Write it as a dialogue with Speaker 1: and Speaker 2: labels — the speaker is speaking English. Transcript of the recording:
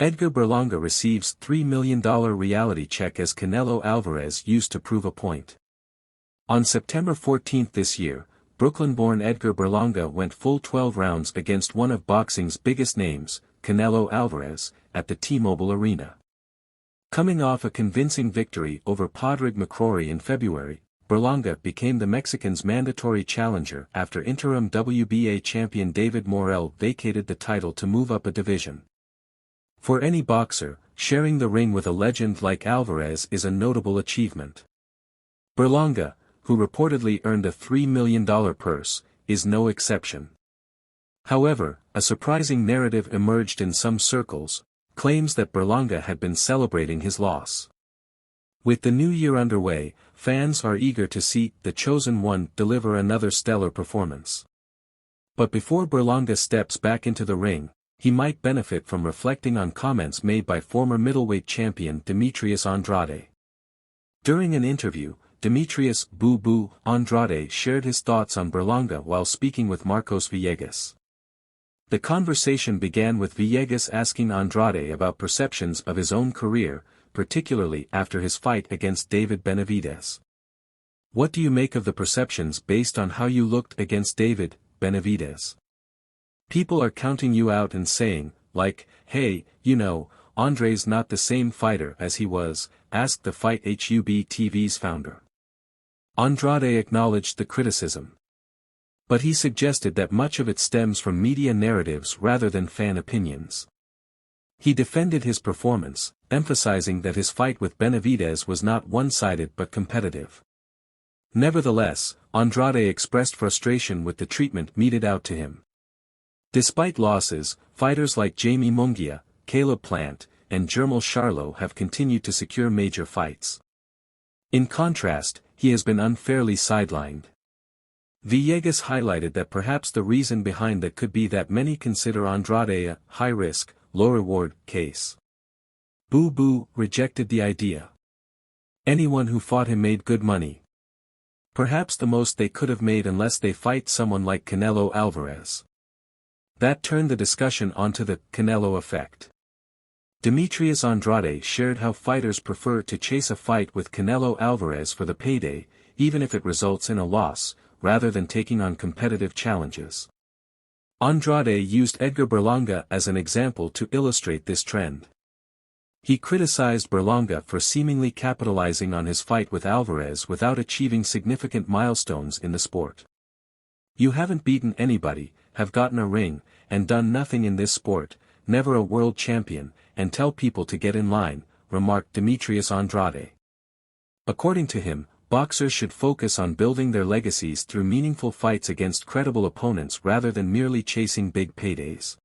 Speaker 1: Edgar Berlanga receives $3 million reality check as Canelo Alvarez used to prove a point. On September 14 this year, Brooklyn-born Edgar Berlanga went full 12 rounds against one of boxing's biggest names, Canelo Alvarez, at the T-Mobile Arena. Coming off a convincing victory over Padraig McCrory in February, Berlanga became the Mexican's mandatory challenger after interim WBA champion David Morrell vacated the title to move up a division. For any boxer, sharing the ring with a legend like Alvarez is a notable achievement. Berlanga, who reportedly earned a $3 million purse, is no exception. However, a surprising narrative emerged in some circles, claims that Berlanga had been celebrating his loss. With the new year underway, fans are eager to see the Chosen One deliver another stellar performance. But before Berlanga steps back into the ring, he might benefit from reflecting on comments made by former middleweight champion Demetrius Andrade. During an interview, Demetrius "Boo Boo" Andrade shared his thoughts on Berlanga while speaking with Marcos Villegas. The conversation began with Villegas asking Andrade about perceptions of his own career, particularly after his fight against David Benavidez. "What do you make of the perceptions based on how you looked against David Benavidez? People are counting you out and saying, like, hey, you know, Andre's not the same fighter as he was," asked the Fight Hub TV's founder. Andrade acknowledged the criticism. But he suggested that much of it stems from media narratives rather than fan opinions. He defended his performance, emphasizing that his fight with Benavidez was not one-sided but competitive. Nevertheless, Andrade expressed frustration with the treatment meted out to him. Despite losses, fighters like Jamie Munguia, Caleb Plant, and Jermell Charlo have continued to secure major fights. In contrast, he has been unfairly sidelined. Villegas highlighted that perhaps the reason behind that could be that many consider Andrade a high-risk, low-reward case. Boo Boo rejected the idea. Anyone who fought him made good money. Perhaps the most they could have made unless they fight someone like Canelo Alvarez. That turned the discussion onto the Canelo effect. Demetrius Andrade shared how fighters prefer to chase a fight with Canelo Alvarez for the payday, even if it results in a loss, rather than taking on competitive challenges. Andrade used Edgar Berlanga as an example to illustrate this trend. He criticized Berlanga for seemingly capitalizing on his fight with Alvarez without achieving significant milestones in the sport. "You haven't beaten anybody, have gotten a ring, and done nothing in this sport, never a world champion, and tell people to get in line," remarked Demetrius Andrade. According to him, boxers should focus on building their legacies through meaningful fights against credible opponents rather than merely chasing big paydays.